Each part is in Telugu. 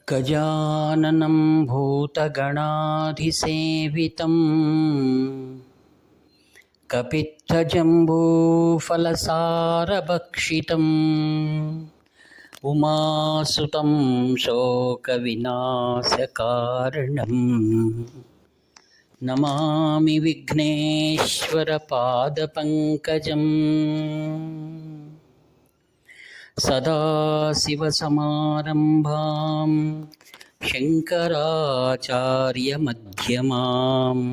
गजाननं भूतगणाधिसेवितं कपित्थजम्बूफलसारभक्षितम् उमासुतं शोकविनाशकारणं नमामि विघ्नेश्वरपादपङ्कजम्। सदाशिवसमारम्भां शङ्कराचार्यमध्यमाम्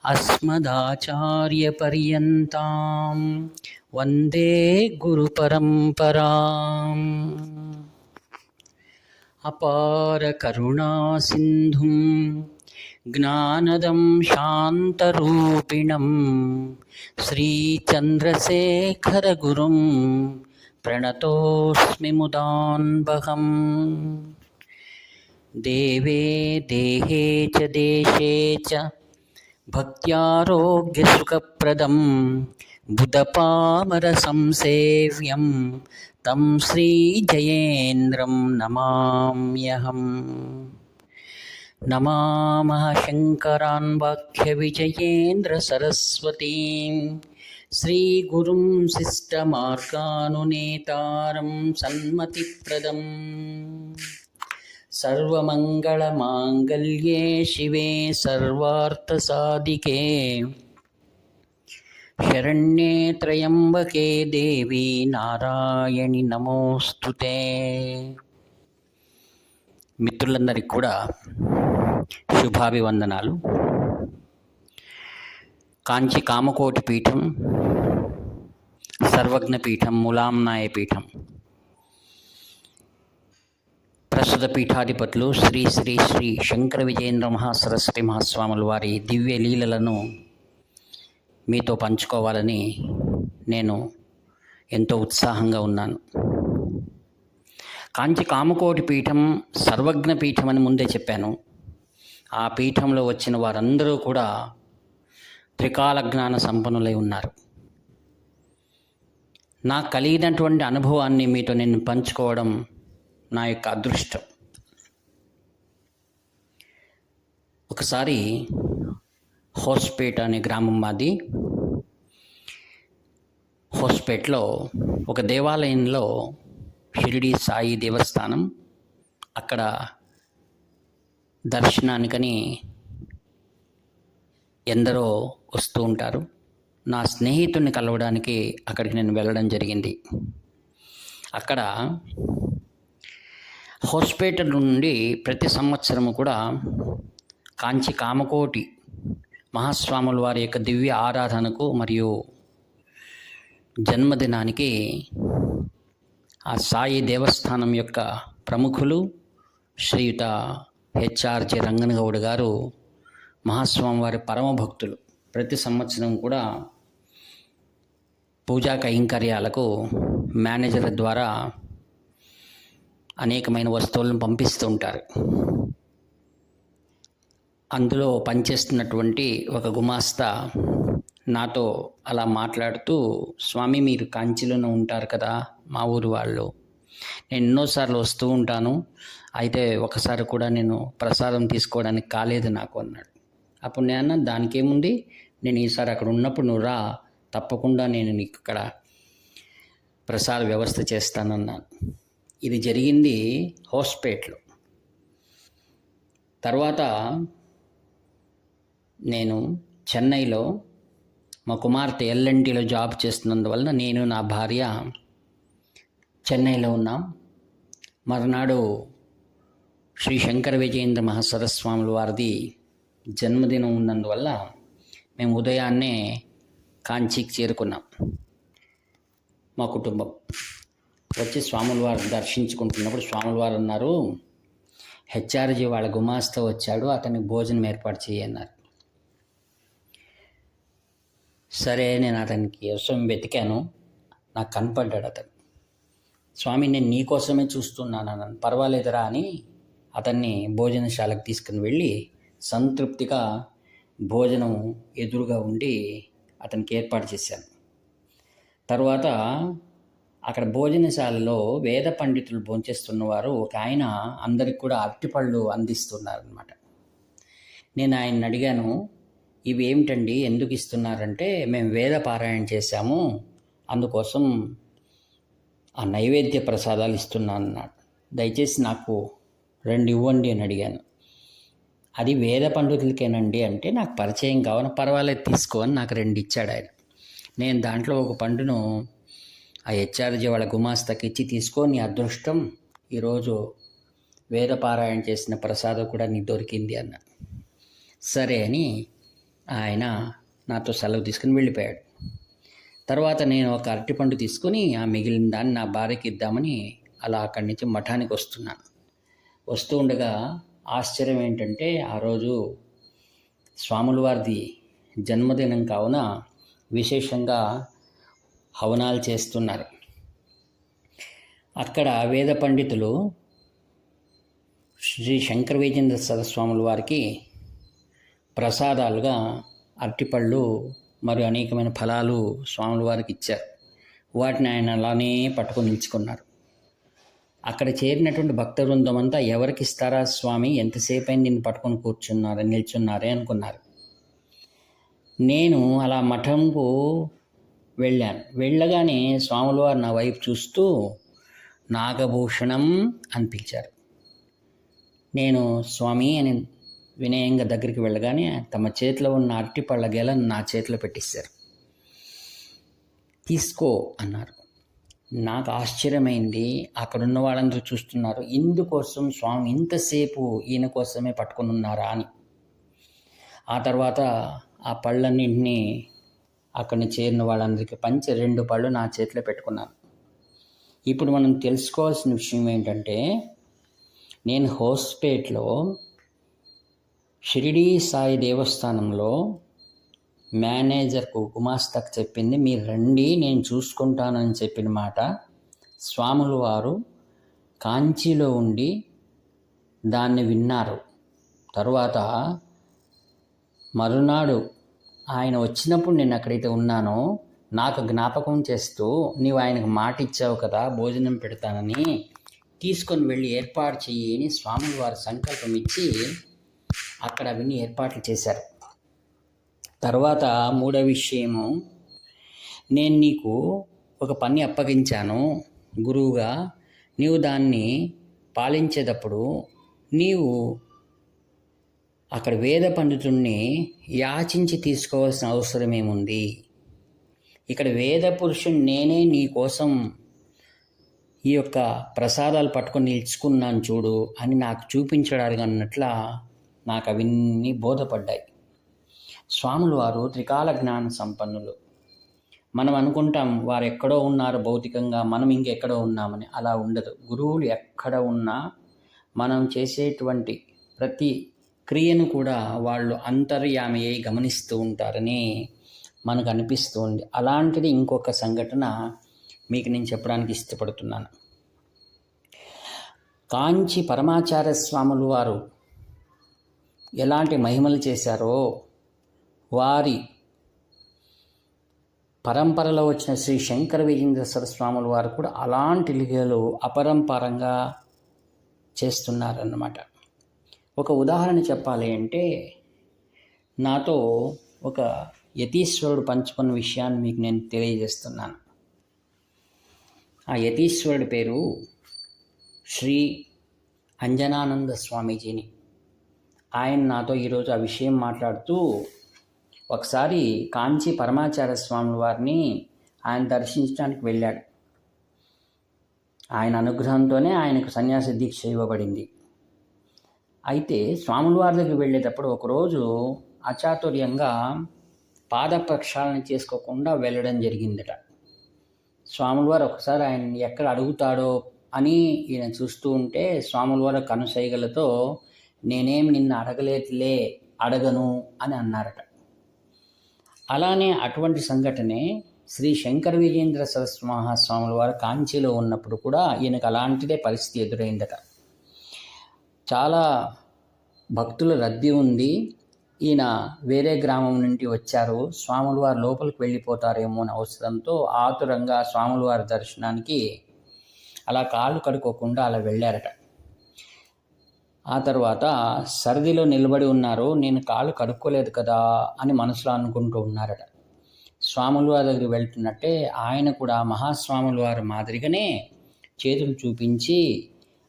अस्मदाचार्यपर्यन्तां वन्दे गुरुपरम्पराम्। अपारकरुणासिन्धुं ज्ञानदं शान्तरूपिणं श्रीचन्द्रशेखरगुरुं प्रणतोऽस्मि मुदान्वहम्। देवे देहे च देशे च भक्त्यारोग्यसुखप्रदं बुधपामरसंसेव्यं तं श्रीजयेन्द्रं नमाम्यहम्। नमामः शङ्करान् वाक्यविजयेन्द्रसरस्वतीं श्रीगुरुं शिष्टमार्गानुनेतारं सन्मतिप्रदम्। सर्वमङ्गलमाङ्गल्ये शिवे सर्वार्थसाधिके शरण्ये त्र्यम्बके देवी నారాయణి నమోస్తుతే। మిత్రులందరికీ కూడా శుభాభివందనాలు. కాంచి కామకోటి పీఠం, సర్వజ్ఞ పీఠం, ములాంనాయ పీఠం ప్రస్తుత పీఠాధిపతులు శ్రీ శ్రీ శ్రీ శంకర విజయేంద్ర మహాసరస్వతి మహాస్వాముల వారి దివ్య లీలలను మీతో పంచుకోవాలని నేను ఎంతో ఉత్సాహంగా ఉన్నాను. కాంచి కామకోటి పీఠం సర్వజ్ఞ పీఠం అని ముందే చెప్పాను. ఆ పీఠంలో వచ్చిన వారందరూ కూడా త్రికాల జ్ఞాన సంపన్నులై ఉన్నారు. నాకు కలిగినటువంటి అనుభవాన్ని మీతో నేను పంచుకోవడం నా యొక్క అదృష్టం. ఒకసారి హోస్పేట అనే గ్రామం మాది. హోస్పేట్లో ఒక దేవాలయంలో షిరిడి సాయి దేవస్థానం, అక్కడ దర్శనానికని ఎందరో వస్తూ ఉంటారు. నా స్నేహితుడిని కలవడానికి అక్కడికి నేను వెళ్ళడం జరిగింది. అక్కడ హోస్పేట నుండి ప్రతి సంవత్సరము కూడా కాంచి కామకోటి మహాస్వాముల వారి యొక్క దివ్య ఆరాధనకు మరియు జన్మదినానికి ఆ సాయి దేవస్థానం యొక్క ప్రముఖులు శ్రీయుత హెచ్ఆర్జి రంగనగౌడ్ గారు, మహాస్వామి వారి పరమ భక్తులు, ప్రతి సంవత్సరం కూడా పూజా కైంకర్యాలకు మేనేజర్ ద్వారా అనేకమైన వస్తువులను పంపిస్తూ ఉంటారు. అందులో పనిచేస్తున్నటువంటి ఒక గుమాస్తా నాతో అలా మాట్లాడుతూ, స్వామి మీరు కాంచీలోనే ఉంటారు కదా, మా ఊరు వాళ్ళు, నేను ఎన్నోసార్లు వస్తూ ఉంటాను, అయితే ఒకసారి కూడా నేను ప్రసాదం తీసుకోవడానికి కాలేదు నాకు అన్నాడు. అప్పుడు నేను అన్నా, దానికేముంది, నేను ఈసారి అక్కడ ఉన్నప్పుడు నువ్వు రా, తప్పకుండా నేను నీకు ఇక్కడ ప్రసాద వ్యవస్థ చేస్తానన్నాను. ఇది జరిగింది హోస్పేట్లో. తర్వాత నేను చెన్నైలో మా కుమార్తె ఎల్ఎన్టీలో జాబ్ చేస్తున్నందువలన నేను నా భార్య చెన్నైలో ఉన్నాం. మరునాడు శ్రీ శంకర విజయేంద్ర మహాసరస్వాముల వారిది జన్మదినం ఉన్నందువల్ల మేము ఉదయాన్నే కాంచీకి చేరుకున్నాం. మా కుటుంబం వచ్చి స్వాముల వారిని దర్శించుకుంటున్నప్పుడు స్వాముల వారు అన్నారు, హెచ్ఆర్జీ వాళ్ళ గుమాస్తా వచ్చాడు, అతనికి భోజనం ఏర్పాటు చేయన్నారు. సరే, నేను అతనికి కోసం వెతికాను, నాకు కనపడ్డాడు అతను. స్వామి నేను నీకోసమే చూస్తున్నాను అన్నాను. పర్వాలేదురా అని అతన్ని భోజనశాలకు తీసుకుని వెళ్ళి సంతృప్తిగా భోజనం ఎదురుగా ఉండి అతనికి ఏర్పాటు చేశాను. తర్వాత అక్కడ భోజనశాలలో వేద పండితులు భోంచేస్తున్నవారు ఒక ఆయన అందరికి కూడా అరటిపళ్ళు అందిస్తున్నారనమాట. నేను ఆయన్ని అడిగాను, ఇవి ఏమిటండి, ఎందుకు ఇస్తున్నారంటే, మేము వేద పారాయణ చేశాము, అందుకోసం ఆ నైవేద్య ప్రసాదాలు ఇస్తున్నాను అన్నాడు. దయచేసి నాకు 2 ఇవ్వండి అని అడిగాను. అది వేద పండితులకేనండి అంటే, నాకు పరిచయం కావాలి, పర్వాలేదు తీసుకో అని నాకు 2 ఇచ్చాడు ఆయన. నేను దాంట్లో ఒక పండును ఆ హెచ్ఆర్జీ వాళ్ళ గుమాస్తాకి ఇచ్చి, తీసుకో, నీ అదృష్టం, ఈరోజు వేద పారాయణ చేసిన ప్రసాదం కూడా నీకు దొరికింది అన్న. సరే అని ఆయన నాతో సెలవు తీసుకుని వెళ్ళిపోయాడు. తర్వాత నేను ఒక అరటిపండు తీసుకొని ఆ మిగిలిన దాన్ని నా భార్యకి ఇద్దామని అలా అక్కడి నుంచి మఠానికి వస్తున్నాను. వస్తూ ఉండగా ఆశ్చర్యం ఏంటంటే, ఆ రోజు స్వాముల వారిది జన్మదినం కావున విశేషంగా హవనాలు చేస్తున్నారు. అక్కడ వేద పండితులు శ్రీ శంకర విజయేంద్ర సరస్వాముల వారికి ప్రసాదాలుగా అరటిపళ్ళు మరియు అనేకమైన ఫలాలు స్వాముల వారికి ఇచ్చారు. వాటిని ఆయన అలానే పట్టుకొని నిల్చుకున్నారు. అక్కడ చేరినటువంటి భక్త బృందం అంతా, ఎవరికి ఇస్తారా స్వామి, ఎంతసేపు అయింది నిన్ను పట్టుకొని కూర్చున్నారని నిల్చున్నారే అనుకున్నారు. నేను అలా మఠంకు వెళ్ళాను. వెళ్ళగానే స్వాముల వారు నా వైపు చూస్తూ నాగభూషణం అని పిలిచారు. నేను స్వామి అని వినయంగా దగ్గరికి వెళ్ళగానే తమ చేతిలో ఉన్న అరటిపళ్ళ గెలను నా చేతిలో పెట్టిస్తారు. తీసుకో అన్నారు. నాకు ఆశ్చర్యమైంది. అక్కడున్న వాళ్ళందరూ చూస్తున్నారు, ఇందుకోసం స్వామి ఇంతసేపు ఈయన కోసమే పట్టుకుని ఉన్నారా అని. ఆ తర్వాత ఆ పళ్ళన్నింటినీ అక్కడిని చేరిన వాళ్ళందరికీ పంచి 2 పళ్ళు నా చేతిలో పెట్టుకున్నాను. ఇప్పుడు మనం తెలుసుకోవాల్సిన విషయం ఏంటంటే, నేను హోస్పేట్లో షిరిడీ సాయి దేవస్థానంలో మేనేజర్కు గుమాస్తాకు చెప్పింది, మీరు రండి నేను చూసుకుంటానని చెప్పిన మాట స్వాముల వారు కాంచీలో ఉండి దాన్ని విన్నారు. తరువాత మరునాడు ఆయన వచ్చినప్పుడు నేను ఎక్కడైతే ఉన్నానో నాకు జ్ఞాపకం చేస్తూ, నీవు ఆయనకు మాట ఇచ్చావు కదా భోజనం పెడతానని, తీసుకొని వెళ్ళి ఏర్పాటు చెయ్యి అని స్వాముల వారు సంకల్పం ఇచ్చి అక్కడ అవన్నీ ఏర్పాట్లు చేశారు. తర్వాత 3వ విషయము, నేను నీకు ఒక పని అప్పగించాను గురువుగా, నీవు దాన్ని పాలించేటప్పుడు నీవు అక్కడ వేద పండితుడిని యాచించి తీసుకోవాల్సిన అవసరం ఏముంది, ఇక్కడ వేద పురుషుని నేనే నీ కోసం ఈ యొక్క ప్రసాదాలు పట్టుకొని నిలుచుకున్నాను చూడు అని నాకు చూపించడానికి అన్నట్ల నాకు అవన్నీ బోధపడ్డాయి. స్వాముల వారు త్రికాల జ్ఞాన సంపన్నులు. మనం అనుకుంటాం వారు ఎక్కడో ఉన్నారు భౌతికంగా, మనం ఇంకెక్కడో ఉన్నామని. అలా ఉండదు. గురువులు ఎక్కడ ఉన్నా మనం చేసేటువంటి ప్రతి క్రియను కూడా వాళ్ళు అంతర్యామి అయి గమనిస్తూ ఉంటారని మనకు అనిపిస్తుంది. అలాంటిది ఇంకొక సంఘటన మీకు నేను చెప్పడానికి ఇష్టపడుతున్నాను. కాంచి పరమాచార్య స్వాములు వారు ఎలాంటి మహిమలు చేశారో, వారి పరంపరలో వచ్చిన శ్రీ శంకర విజయేంద్ర సరస్వాముల వారు కూడా అలాంటి లీలలు అపరంపరంగా చేస్తున్నారన్నమాట. ఒక ఉదాహరణ చెప్పాలి అంటే, నాతో ఒక యతీశ్వరుడు పంచుకున్న విషయాన్ని మీకు నేను తెలియజేస్తున్నాను. ఆ యతీశ్వరుడి పేరు శ్రీ అంజనానంద స్వామీజీని. ఆయన నాతో ఈరోజు ఆ విషయం మాట్లాడుతూ, ఒకసారి కాంచి పరమాచార్య స్వాముల వారిని ఆయన దర్శించడానికి వెళ్ళాడు. ఆయన అనుగ్రహంతోనే ఆయనకు సన్యాసి దీక్ష ఇవ్వబడింది. అయితే స్వాముల వారి దగ్గరికి వెళ్ళేటప్పుడు ఒకరోజు అచాతుర్యంగా పాద ప్రక్షాళన చేసుకోకుండా వెళ్ళడం జరిగిందట. స్వాముల వారు ఒకసారి ఆయన ఎక్కడ అడుగుతాడో అని ఈయన చూస్తూ ఉంటే, స్వాముల వారు కనుసైగలతో, నేనేం నిన్ను అడగలేదులే, అడగను అని అన్నారట. అలానే అటువంటి సంఘటనే శ్రీ శంకర విజయేంద్ర సరస్వతి మహాస్వాముల వారు కాంచీలో ఉన్నప్పుడు కూడా ఈయనకు అలాంటిదే పరిస్థితి ఎదురైందట. చాలా భక్తుల రద్దీ ఉంది. ఈయన వేరే గ్రామం నుండి వచ్చారు, స్వాముల వారు లోపలికి వెళ్ళిపోతారేమో అని అవసరంతో ఆతురంగా స్వాముల వారి దర్శనానికి అలా కాళ్ళు కడుక్కోకుండా అలా వెళ్ళారట. ఆ తర్వాత సరిదిలో నిలబడి ఉన్నారు, నేను కాళ్ళు కడుక్కోలేదు కదా అని మనసులో అనుకుంటూ ఉన్నారట. స్వాముల వారి దగ్గరికి వెళ్తున్నట్టే ఆయన కూడా మహాస్వాముల వారి మాదిరిగానే చేతులు చూపించి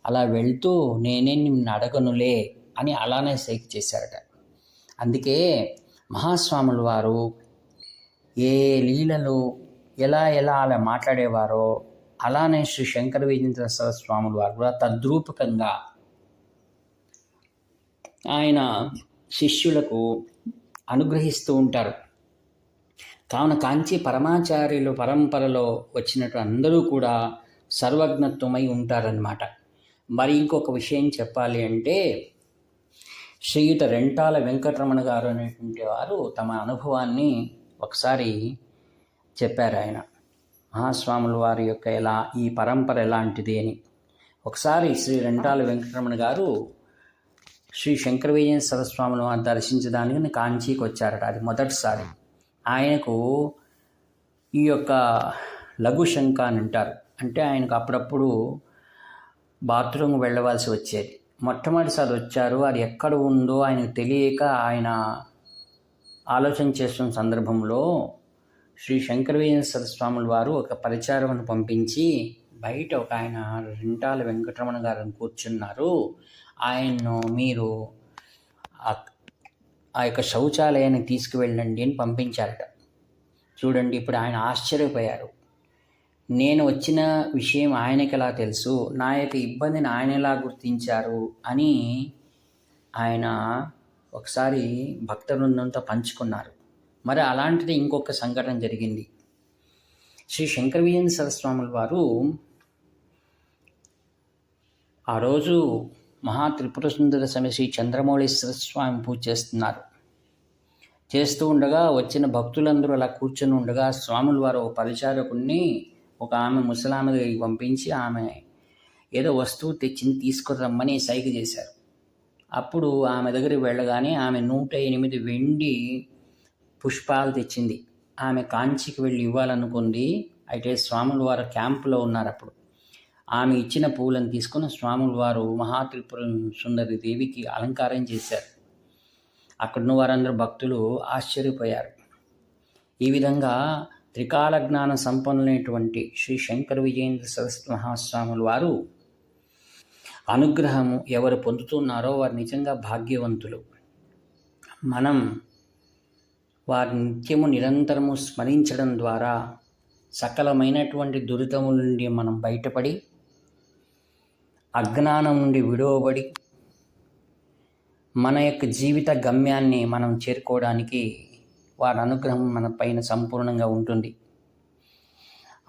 అలా వెళ్తూ నేనే నిన్ను అడగనులే అని అలానే సైగ చేశారట. అందుకే మహాస్వాముల వారు ఏ లీలలు ఎలా అలా మాట్లాడేవారో అలానే శ్రీ శంకర విజయేంద్ర స్వాముల వారు కూడా తద్రూపకంగా ఆయన శిష్యులకు అనుగ్రహిస్తూ ఉంటారు. కావున కాంచీ పరమాచార్యులు పరంపరలో వచ్చినట్టు అందరూ కూడా సర్వజ్ఞత్వమై ఉంటారన్నమాట. మరి ఇంకొక విషయం చెప్పాలి అంటే శ్రీయుత రెంటాల వెంకటరమణ గారు అనేటువంటి వారు తమ అనుభవాన్ని ఒకసారి చెప్పారు. ఆయన మహాస్వాముల వారి యొక్క ఈ పరంపర ఎలాంటిది అని. ఒకసారి శ్రీ రెంటాల వెంకటరమణ గారు శ్రీ శంకర విజయేంద్ర సరస్వాముల వారిని దర్శించడానికి కాంచీకి వచ్చారట. అది మొదటిసారి. ఆయనకు ఈ యొక్క లఘుశంక అని అంటారు. అంటే ఆయనకు అప్పుడప్పుడు బాత్రూమ్ వెళ్ళవలసి వచ్చేది. మొట్టమొదటిసారి వచ్చారు, అది ఎక్కడ ఉందో ఆయనకు తెలియక ఆయన ఆలోచన చేస్తున్న సందర్భంలో శ్రీ శంకర విజయేంద్ర సరస్వాముల వారు ఒక పరిచారకుని పంపించి బయట ఒక ఆయన రెంటాల వెంకటరమణ గారిని కూర్చున్నారు, ఆయన్ను మీరు ఆ యొక్క శౌచాలయానికి తీసుకువెళ్ళండి అని పంపించారట. చూడండి, ఇప్పుడు ఆయన ఆశ్చర్యపోయారు. నేను వచ్చిన విషయం ఆయనకి ఎలా తెలుసు, నా యొక్క ఇబ్బందిని ఆయన ఎలా గుర్తించారు అని ఆయన ఒకసారి భక్త బృందంతో పంచుకున్నారు. మరి అలాంటిది ఇంకొక సంఘటన జరిగింది. శ్రీ శంకర విజయేంద్ర సరస్వాముల వారు ఆ రోజు మహా త్రిపుర సుందర సమేత శ్రీ చంద్రమౌళీశ్వర స్వామి పూజ చేస్తూ ఉండగా వచ్చిన భక్తులందరూ అలా కూర్చొని ఉండగా స్వాముల వారు ఒక పరిచారకుడిని ఒక ఆమె ముసలామె దగ్గరికి పంపించి ఆమె ఏదో వస్తువు తెచ్చింది తీసుకురమ్మని సైగ చేశారు. అప్పుడు ఆమె దగ్గరికి వెళ్ళగానే ఆమె 108 వెండి పుష్పాలు తెచ్చింది. ఆమె కాంచీకి వెళ్ళి ఇవ్వాలనుకుంది. అయితే స్వాముల వారు క్యాంపులో ఉన్నారు. అప్పుడు ఆమె ఇచ్చిన పూలను తీసుకుని స్వాముల వారు మహాత్రిపుర సుందరి దేవికి అలంకారం చేశారు. అక్కడున్న వారందరూ భక్తులు ఆశ్చర్యపోయారు. ఈ విధంగా త్రికాల జ్ఞాన సంపన్నులైనటువంటి శ్రీ శంకర విజయేంద్ర సరస్వతి మహాస్వాముల వారు అనుగ్రహము ఎవరు పొందుతున్నారో వారు నిజంగా భాగ్యవంతులు. మనం వారి నిత్యము నిరంతరము స్మరించడం ద్వారా సకలమైనటువంటి దురితముల నుండి మనం బయటపడి అజ్ఞానం నుండి విడువబడి మన యొక్క జీవిత గమ్యాన్ని మనం చేరుకోవడానికి వారి అనుగ్రహం మన పైన సంపూర్ణంగా ఉంటుంది.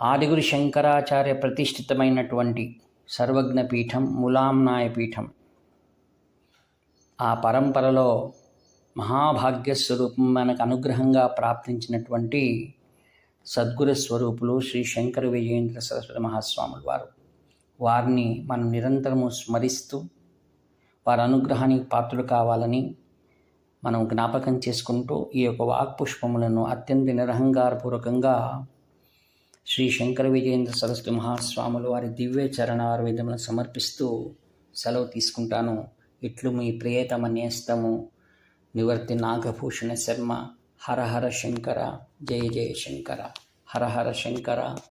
ఆదిగురు శంకరాచార్య ప్రతిష్ఠితమైనటువంటి సర్వజ్ఞ పీఠం ములాంనాయ పీఠం. ఆ పరంపరలో మహాభాగ్య స్వరూపం మనకు అనుగ్రహంగా ప్రాప్తించినటువంటి సద్గురు స్వరూపులు శ్రీ శంకర విజయేంద్ర సరస్వతి మహాస్వాముల వారు. వారిని మనం నిరంతరము స్మరిస్తూ వారి అనుగ్రహానికి పాత్రలు కావాలని మనం జ్ఞాపకం చేసుకుంటూ ఈ యొక్క వాక్పుష్పములను అత్యంత నిరహంకారపూర్వకంగా శ్రీ శంకర విజయేంద్ర సరస్వతి మహాస్వాములు వారి దివ్య చరణార విధములను సమర్పిస్తూ సెలవు తీసుకుంటాను. ఇట్లు మీ ప్రియతమ నేస్తము నివర్తి నాగభూషణ శర్మ. హర హర శంకర, జయ జయ శంకర, హర హర శంకర.